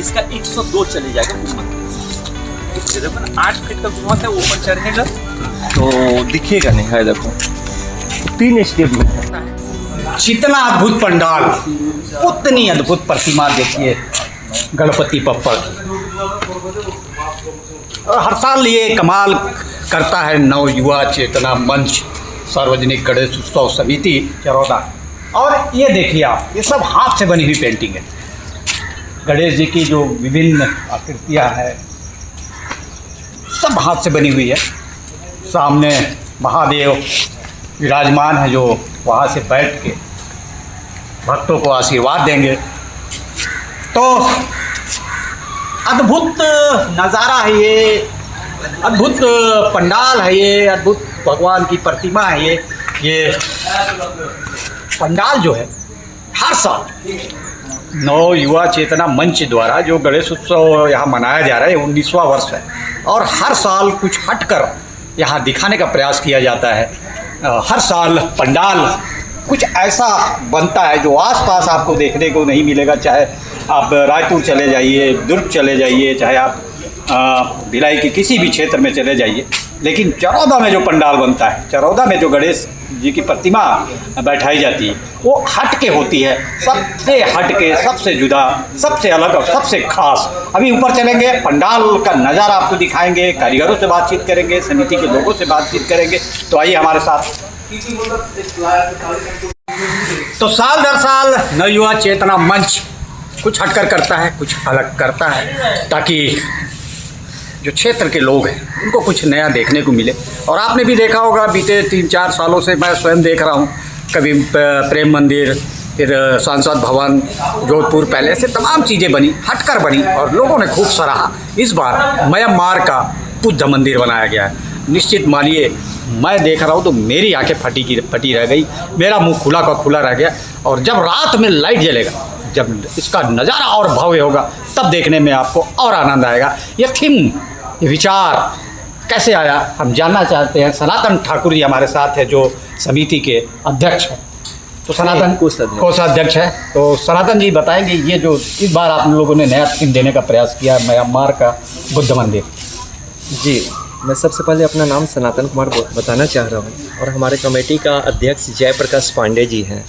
इसका 102 चले जाएगा ऊपर। देखो ना 8 फीट का गुम्बद है, ऊपर चढ़ेगा तो दिखेगा नहीं है। देखो 3 स्टेप में है। जितना अद्भुत पंडाल उतनी अद्भुत प्रतिमा देखिए गणपति बप्पा की। और हर साल ये कमाल करता है नव युवा चेतना मंच सार्वजनिक गणेश उत्सव समिति चरौदा। और ये देखिए आप, ये सब हाथ से बनी हुई पेंटिंग है। गणेश जी की जो विभिन्न आकृतियाँ हैं सब हाथ से बनी हुई है। सामने महादेव विराजमान है जो वहाँ से बैठ के भक्तों को आशीर्वाद देंगे। तो अद्भुत नज़ारा है ये, अद्भुत पंडाल है ये, अद्भुत भगवान की प्रतिमा है ये पंडाल जो है हर साल नव युवा चेतना मंच द्वारा जो गणेश उत्सव यहाँ मनाया जा रहा है, 19वां वर्ष है। और हर साल कुछ हटकर यहाँ दिखाने का प्रयास किया जाता है। हर साल पंडाल कुछ ऐसा बनता है जो आसपास आपको देखने को नहीं मिलेगा। चाहे आप रायपुर चले जाइए, दुर्ग चले जाइए, चाहे आप भिलाई के किसी भी क्षेत्र में चले जाइए, लेकिन चरौदा में जो पंडाल बनता है, चरौदा में जो गणेश जी की प्रतिमा बैठाई जाती है, वो हट के होती है, सबसे हट के, सबसे जुदा, सबसे अलग और सबसे खास। अभी ऊपर चलेंगे, पंडाल का नज़ारा आपको दिखाएंगे, कारीगरों से बातचीत करेंगे, समिति के लोगों से बातचीत करेंगे। तो आइए हमारे साथ। तो साल दर साल नवयुवा चेतना मंच कुछ हटकर करता है, कुछ अलग करता है, ताकि जो क्षेत्र के लोग हैं उनको कुछ नया देखने को मिले। और आपने भी देखा होगा बीते 3-4 सालों से मैं स्वयं देख रहा हूँ, कभी प्रेम मंदिर, फिर सांसद भवन, जोधपुर पैलेस, से तमाम चीज़ें बनी, हटकर बनी और लोगों ने खूब सराहा। इस बार म्यांमार का बुद्ध मंदिर बनाया गया है। निश्चित मानिए मैं देख रहा हूँ तो मेरी आंखें फटी रह गई, मेरा मुंह खुला का खुला रह गया। और जब रात में लाइट जलेगा, जब इसका नज़ारा और भव्य होगा, तब देखने में आपको और आनंद आएगा। ये थीम, ये विचार कैसे आया, हम जानना चाहते हैं। सनातन ठाकुर जी हमारे साथ है जो समिति के अध्यक्ष हैं। तो सनातन कोषाध्यक्ष है। तो सनातन जी बताएंगे, ये जो इस बार आप लोगों ने नया थीम देने का प्रयास किया, म्यांमार का बुद्ध मंदिर। जी, मैं सबसे पहले अपना नाम सनातन कुमार बताना चाह रहा हूँ और हमारे कमेटी का अध्यक्ष जयप्रकाश पांडे जी हैं।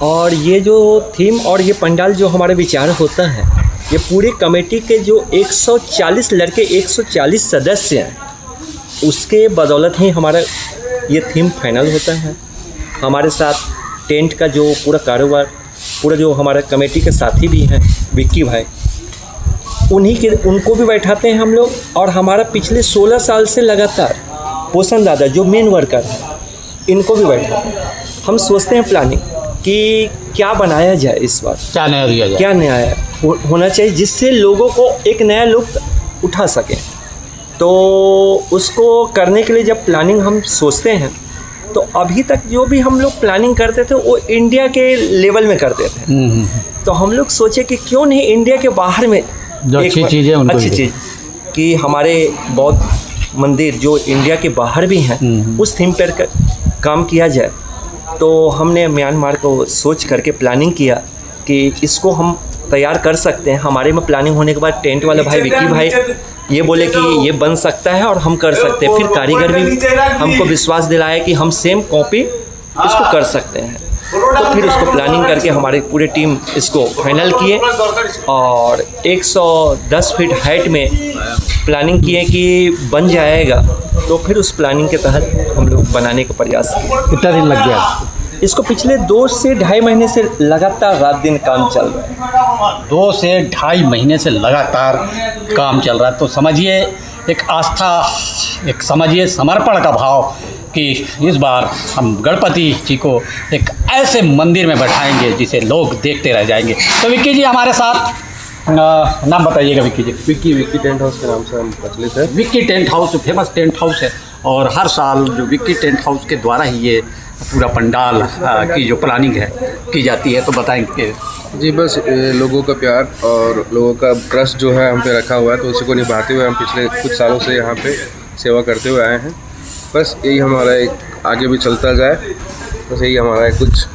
और ये जो थीम और ये पंडाल जो हमारे विचार होता है, ये पूरे कमेटी के जो 140 लड़के, 140 सदस्य हैं, उसके बदौलत ही हमारा ये थीम फाइनल होता है। हमारे साथ टेंट का जो पूरा कारोबार, पूरा जो हमारा कमेटी के साथी भी हैं विक्की भाई, उनको भी बैठाते हैं हम लोग। और हमारा पिछले 16 साल से लगातार पोषण दादा जो मेन वर्कर हैं, इनको भी बैठाते हैं। हम सोचते हैं प्लानिंग कि क्या बनाया जाए, इस बार क्या नया दिया जाए, क्या नया होना चाहिए जिससे लोगों को एक नया लुत्फ उठा सकें। तो उसको करने के लिए जब प्लानिंग हम सोचते हैं, तो अभी तक जो भी हम लोग प्लानिंग करते थे वो इंडिया के लेवल में करते थे। तो हम लोग सोचे कि क्यों नहीं इंडिया के बाहर में जो अच्छी चीज़ है, अच्छी चीज़ कि हमारे बौद्ध मंदिर जो इंडिया के बाहर भी हैं, उस थीम पर काम किया जाए। तो हमने म्यांमार को सोच करके प्लानिंग किया कि इसको हम तैयार कर सकते हैं। हमारे में प्लानिंग होने के बाद टेंट वाले भाई विक्की भाई ये बोले कि ये बन सकता है और हम कर सकते हैं। फिर कारीगर भी हमको विश्वास दिलाया कि हम सेम कॉपी इसको कर सकते हैं। तो फिर उसको प्लानिंग करके हमारी पूरी टीम इसको फाइनल किए और 110 फीट हाइट में प्लानिंग किए कि बन जाएगा। तो फिर उस प्लानिंग के तहत हम लोग बनाने का प्रयास किए। कितना दिन लग गया इसको? पिछले 2 से ढाई महीने से लगातार रात दिन काम चल रहा है। 2 से ढाई महीने से लगातार काम चल रहा है। तो समझिए एक आस्था, एक समझिए समर्पण का भाव कि इस बार हम गणपति जी को एक ऐसे मंदिर में बैठाएंगे जिसे लोग देखते रह जाएंगे। तो विक्की जी हमारे साथ, नाम बताइएगा विक्की जी। विक्की टेंट हाउस के नाम से हम प्रचलित है। Vicky tent house famous tent house है और हर साल जो विक्की टेंट हाउस के द्वारा ही ये पूरा पंडाल की जो प्लानिंग है की जाती है। तो बताएंगे जी। बस लोगों का प्यार और लोगों का ट्रस्ट जो है हम पे रखा हुआ है, तो उसी को निभाते हुए हम पिछले कुछ सालों से यहाँ पे सेवा करते हुए आए हैं। बस यही हमारा एक आगे भी चलता जाए, बस यही हमारा एक कुछ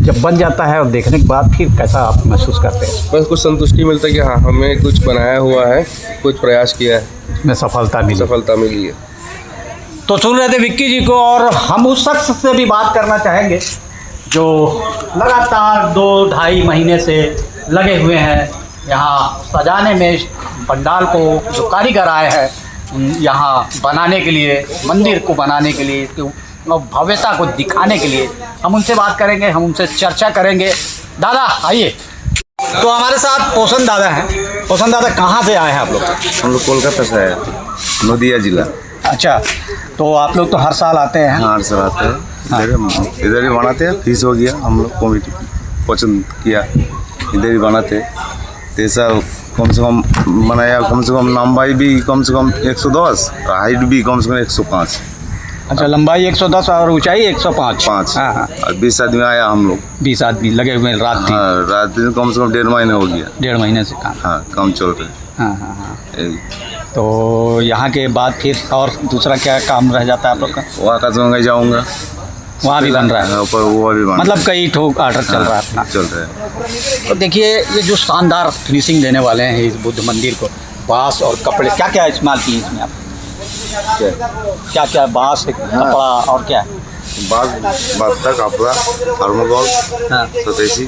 जब बन जाता है और देखने के बाद फिर कैसा आप महसूस करते हैं? बस कुछ संतुष्टि मिलता है कि हाँ हमें कुछ बनाया हुआ है, कुछ प्रयास किया है, में सफलता मिली। सफलता मिली है। तो सुन रहे थे विक्की जी को, और हम उस शख्स से भी बात करना चाहेंगे जो लगातार 2-2.5 महीने से लगे हुए हैं यहाँ सजाने में पंडाल को। जो कारीगर आए हैं यहाँ बनाने के लिए, मंदिर को बनाने के लिए, इसकी भव्यता को दिखाने के लिए, हम उनसे बात करेंगे, हम उनसे चर्चा करेंगे। दादा आइए। तो हमारे साथ पोषण दादा हैं। पोषण दादा, कहाँ से आए हैं आप लोग? हम लोग कोलकाता से आए, नदिया जिला। अच्छा, तो आप लोग तो हर साल आते हैं? हाँ, हर साल आते हैं। इधर ही बनाते हैं। फीस हो गया, हम लोग कमेटी पसंद किया, इधर ही बनाते। तो साल कम से कम बनाया, कम से कम लंबाई भी कम से कम 110, हाइट भी कम से कम 105। अच्छा, लंबाई 110 और ऊंचाई 105। हाँ। हाँ। और 20 आदमी आया हम लोग। 20 आदमी लगे हुए हैं, रात दिन। हाँ, रात दिन कम से कम 1.5 महीने हो गया। 1.5 महीने से काम। हाँ, काम चल रहे। हाँ। तो यहाँ के बाद फिर और दूसरा क्या काम रह जाता है आप लोग का? वहाँ का गंगा जाऊँगा, वहाँ भी बन रहा है? ऊपर वो भी बन, मतलब कई ठोक आर्डर चल रहा है अपना? चल रहा है। तो देखिए, ये जो शानदार फिनिशिंग देने वाले हैं इस बुद्ध मंदिर को, बाँस और कपड़े, क्या क्या इस्तेमाल किए इसमें आप? क्या क्या बाँस, कपड़ा और क्या? बाँस, बत्ता, कपड़ा, थर्मोकोल, हाँ, स्वदेशी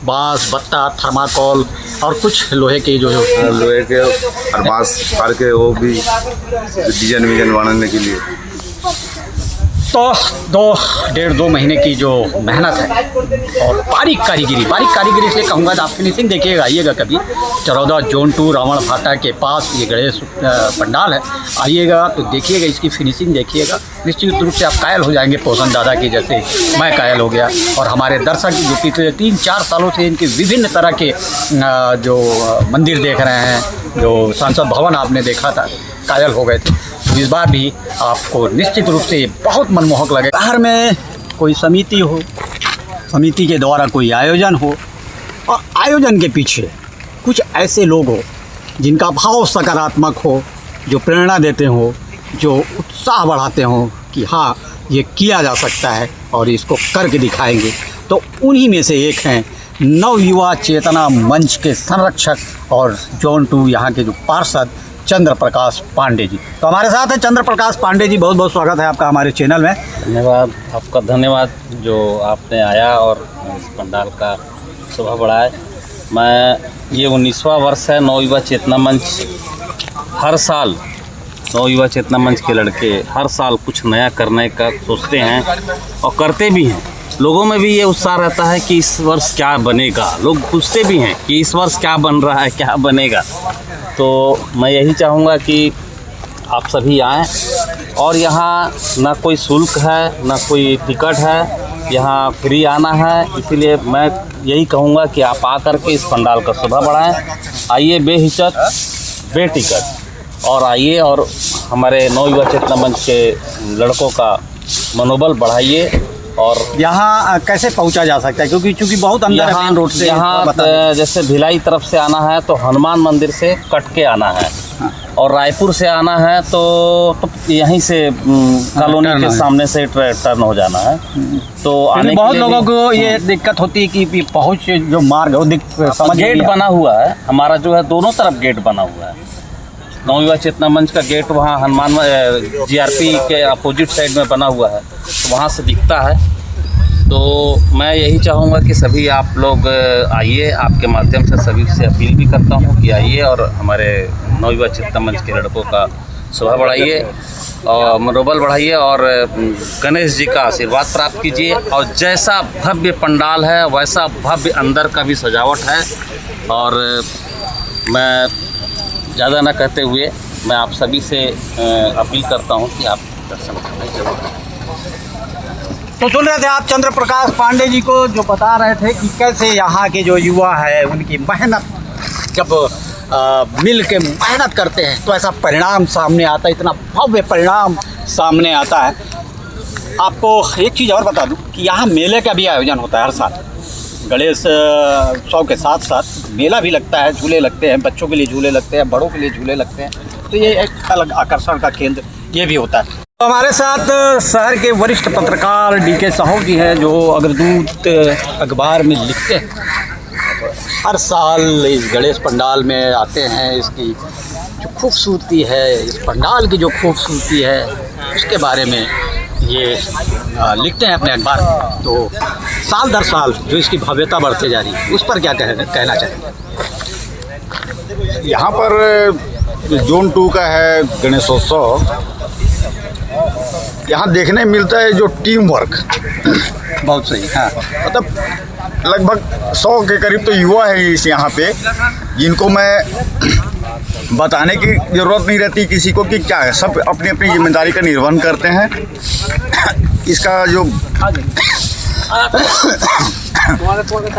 बाँस, बत्ता, थर्माकोल और कुछ लोहे के जो लोहे के और बाँस फाड़ के वो भी डिजाइन बनाने के लिए। तो 1.5-2 महीने की जो मेहनत है और बारीक कारीगिरी इसलिए कहूँगा, आप फिनिशिंग देखिएगा, आइएगा कभी चरौदा जोन 2 रावण भाटा के पास ये गणेश पंडाल है, आइएगा तो देखिएगा, इसकी फिनिशिंग देखिएगा, निश्चित रूप से आप कायल हो जाएंगे पोषण दादा की, जैसे मैं कायल हो गया। और हमारे दर्शक जो पिछले 3-4 सालों से इनके विभिन्न तरह के जो मंदिर देख रहे हैं, जो संसद भवन आपने देखा था, कायल हो गए थे। तो इस बार भी आपको निश्चित रूप से बहुत मनमोहक लगे। शहर में कोई समिति हो, समिति के द्वारा कोई आयोजन हो, और आयोजन के पीछे कुछ ऐसे लोग हो जिनका भाव सकारात्मक हो, जो प्रेरणा देते हो, जो उत्साह बढ़ाते हो कि हाँ ये किया जा सकता है और इसको करके दिखाएंगे। तो उन्हीं में से एक हैं नवयुवा चेतना मंच के संरक्षक और जोन 2 यहाँ के जो पार्षद चंद्र प्रकाश पांडे जी। तो हमारे साथ है चंद्र प्रकाश पांडे जी, बहुत बहुत स्वागत है आपका हमारे चैनल में। धन्यवाद, आपका धन्यवाद जो आपने आया और इस पंडाल का शोभा बढ़ाया। मैं ये 19वां वर्ष है नवयुवा चेतना मंच। हर साल नवयुवा चेतना मंच के लड़के हर साल कुछ नया करने का सोचते हैं और करते भी हैं। लोगों में भी ये उत्साह रहता है कि इस वर्ष क्या बनेगा, लोग पूछते भी हैं कि इस वर्ष क्या बन रहा है, क्या बनेगा। तो मैं यही चाहूँगा कि आप सभी आएँ, और यहाँ ना कोई शुल्क है, ना कोई टिकट है, यहाँ फ्री आना है। इसीलिए मैं यही कहूँगा कि आप आकर के इस पंडाल का शोभा बढ़ाएँ। आइए बेहिचक, बेटिकट, और आइए और हमारे नवयुवा चेतना मंच के लड़कों का मनोबल बढ़ाइए। और यहाँ कैसे पहुँचा जा सकता है, क्योंकि चूँकि बहुत अंदर है मेन रोड से? यहाँ जैसे भिलाई तरफ से आना है तो हनुमान मंदिर से कट के आना है, और रायपुर से आना है तो यहीं से कॉलोनी के सामने से टर्न हो जाना है। तो आने बहुत लोगों को ये दिक्कत होती है कि पहुँच जो मार्ग है गेट बना हुआ है हमारा, जो है दोनों तरफ गेट बना हुआ है। नवयुवा चेतना मंच का गेट वहाँ हनुमान GRP के अपोजिट साइड में बना हुआ है, तो वहाँ से दिखता है। तो मैं यही चाहूँगा कि सभी आप लोग आइए, आपके माध्यम से सभी से अपील भी करता हूँ कि आइए और हमारे नवयुवा चेतना मंच के लड़कों का शोभा बढ़ाइए और मनोबल बढ़ाइए, और गणेश जी का आशीर्वाद प्राप्त कीजिए। और जैसा भव्य पंडाल है वैसा भव्य अंदर का भी सजावट है। और मैं ज़्यादा ना कहते हुए मैं आप सभी से अपील करता हूं कि आप दर्शन करने जरूर। तो सुन रहे थे आप चंद्र प्रकाश पांडे जी को, जो बता रहे थे कि कैसे यहाँ के जो युवा है उनकी मेहनत, जब मिल के मेहनत करते हैं तो ऐसा परिणाम सामने आता है, इतना भव्य परिणाम सामने आता है। आपको एक चीज़ और बता दूं कि यहाँ मेले का भी आयोजन होता है हर साल। गणेश उत्सव के साथ साथ मेला भी लगता है, झूले लगते हैं, बच्चों के लिए झूले लगते हैं, बड़ों के लिए झूले लगते हैं। तो ये एक अलग आकर्षण का केंद्र ये भी होता है। हमारे साथ शहर के वरिष्ठ पत्रकार DK साहू जी हैं, जो अग्रदूत अखबार में लिखते हैं। हर साल इस गणेश पंडाल में आते हैं। इसकी जो खूबसूरती है, इस पंडाल की जो खूबसूरती है, उसके बारे में ये लिखते हैं अपने अखबार। तो साल दर साल जो इसकी भव्यता बढ़ते जा रही है, उस पर क्या कहना चाहेंगे? यहाँ पर जोन 2 का है गणेशोत्सव। यहाँ देखने मिलता है जो टीम वर्क, बहुत सही। हाँ, मतलब लगभग 100 के करीब तो युवा है इस यहाँ पे, जिनको मैं बताने की ज़रूरत नहीं रहती किसी को कि क्या है। सब अपनी अपनी जिम्मेदारी का निर्वहन करते हैं। इसका जो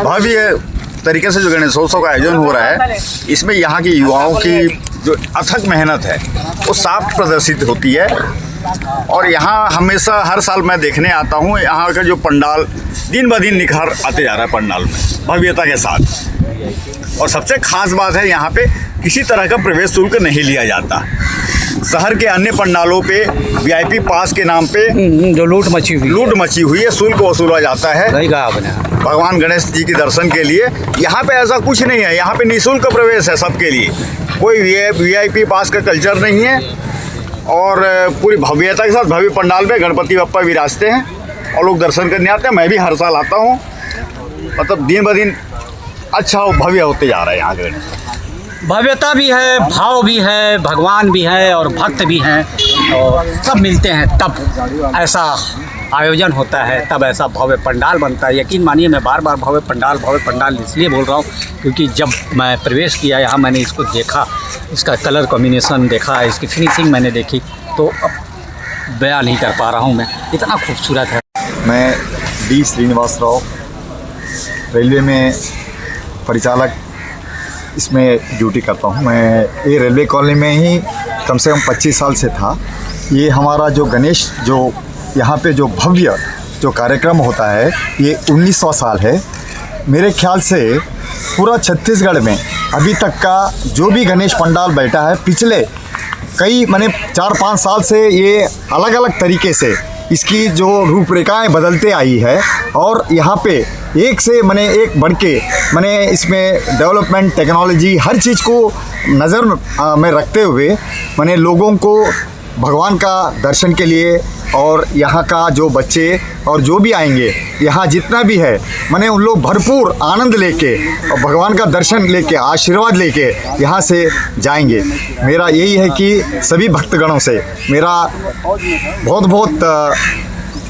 भव्य तरीके से जो गणेशोत्सव का आयोजन हो रहा है, इसमें यहाँ की युवाओं की जो अथक मेहनत है वो साफ प्रदर्शित होती है। और यहाँ हमेशा हर साल मैं देखने आता हूँ। यहाँ का जो पंडाल दिन ब दिन निखार आते जा रहा है पंडाल में भव्यता के साथ। और सबसे खास बात है, यहाँ पे किसी तरह का प्रवेश शुल्क नहीं लिया जाता। शहर के अन्य पंडालों पे VIP पास के नाम पे जो लूट मची हुई है, शुल्क वसूला जाता है। सही कहा आपने। भगवान गणेश जी के दर्शन के लिए। यहाँ पे ऐसा कुछ नहीं है। यहाँ पे निःशुल्क प्रवेश है सबके लिए। कोई VIP पास का कल्चर नहीं है। और पूरी भव्यता के साथ भव्य पंडाल में गणपति बप्पा विराजते हैं और लोग दर्शन करने आते हैं। मैं भी हर साल आता हूँ। मतलब दिन ब दिन अच्छा भव्य होते जा रहा है यहाँ के गणेश। भव्यता भी है, भाव भी है, भगवान भी है और भक्त भी हैं, और सब मिलते हैं तब ऐसा आयोजन होता है, तब ऐसा भव्य पंडाल बनता है। यकीन मानिए, मैं बार बार भव्य पंडाल इसलिए बोल रहा हूँ क्योंकि जब मैं प्रवेश किया यहाँ, मैंने इसको देखा, इसका कलर कॉम्बिनेशन देखा, इसकी फिनिशिंग मैंने देखी, तो अब बयान नहीं कर पा रहा हूँ मैं, इतना खूबसूरत है। मैं D श्रीनिवास राव, रेलवे में परिचालक इसमें ड्यूटी करता हूँ। मैं ये रेलवे कॉलोनी में ही कम से कम 25 साल से था। ये हमारा जो गणेश जो यहाँ पे जो भव्य जो कार्यक्रम होता है, ये 19वां साल है। मेरे ख्याल से पूरा छत्तीसगढ़ में अभी तक का जो भी गणेश पंडाल बैठा है, पिछले कई 4-5 साल से ये अलग अलग तरीके से इसकी जो रूपरेखाएं बदलते आई है। और यहाँ पे एक से एक बढ़ के इसमें डेवलपमेंट, टेक्नोलॉजी, हर चीज़ को नज़र में रखते हुए लोगों को भगवान का दर्शन के लिए, और यहाँ का जो बच्चे और जो भी आएंगे, यहाँ जितना भी है उन लोग भरपूर आनंद लेके और भगवान का दर्शन लेके, आशीर्वाद लेके यहाँ से जाएंगे। मेरा यही है कि सभी भक्तगणों से मेरा बहुत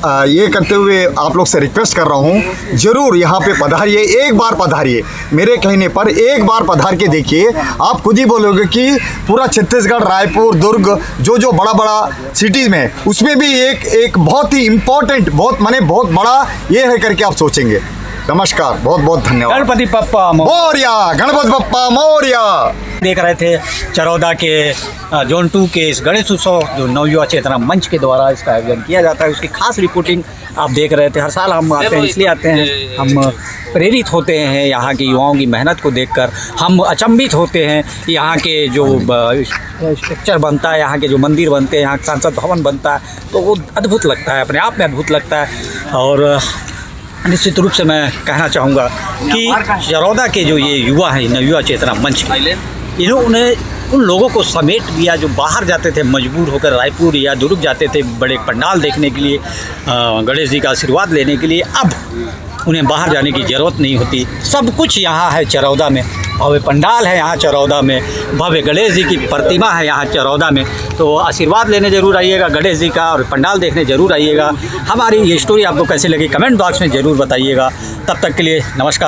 ये करते हुए आप लोग से रिक्वेस्ट कर रहा हूँ, ज़रूर यहाँ पे पधारिए, एक बार पधारिए। मेरे कहने पर एक बार पधार के देखिए, आप खुद ही बोलोगे कि पूरा छत्तीसगढ़, रायपुर, दुर्ग, जो बड़ा सिटीज़ में, उसमें भी एक बहुत ही इम्पोर्टेंट, बहुत बड़ा ये है करके आप सोचेंगे। नमस्कार, बहुत धन्यवाद। गणपति बप्पा मोरया, गणपति बप्पा मोरया। देख रहे थे चरौदा के जोन 2 के इस गणेश उत्सव जो नवयुवा चेतना मंच के द्वारा इसका आयोजन किया जाता है, उसकी खास रिपोर्टिंग आप देख रहे थे। हर साल हम आते हैं, इसलिए आते हैं, हम प्रेरित होते हैं यहाँ की युवाओं की मेहनत को देखकर। हम अचंभित होते हैं यहाँ के जो स्ट्रक्चर बनता है, यहाँ के जो मंदिर बनते हैं, यहाँ संसद भवन बनता है, तो वो अद्भुत लगता है, अपने आप में अद्भुत लगता है। और निश्चित रूप से मैं कहना चाहूँगा कि चरौदा के जो ये युवा हैं, नवयुवा चेतना मंच के, इन्होंने उन लोगों को समेट दिया जो बाहर जाते थे, मजबूर होकर रायपुर या दुर्ग जाते थे बड़े पंडाल देखने के लिए, गणेश जी का आशीर्वाद लेने के लिए। अब उन्हें बाहर जाने की ज़रूरत नहीं होती, सब कुछ यहाँ है चरौदा में। भव्य पंडाल है यहाँ चरौदा में, भव्य गणेश जी की प्रतिमा है यहाँ चरौदा में। तो आशीर्वाद लेने ज़रूर आइएगा गणेश जी का, और पंडाल देखने ज़रूर आइएगा। हमारी ये स्टोरी आपको कैसी लगी कमेंट बॉक्स में ज़रूर बताइएगा। तब तक के लिए नमस्कार।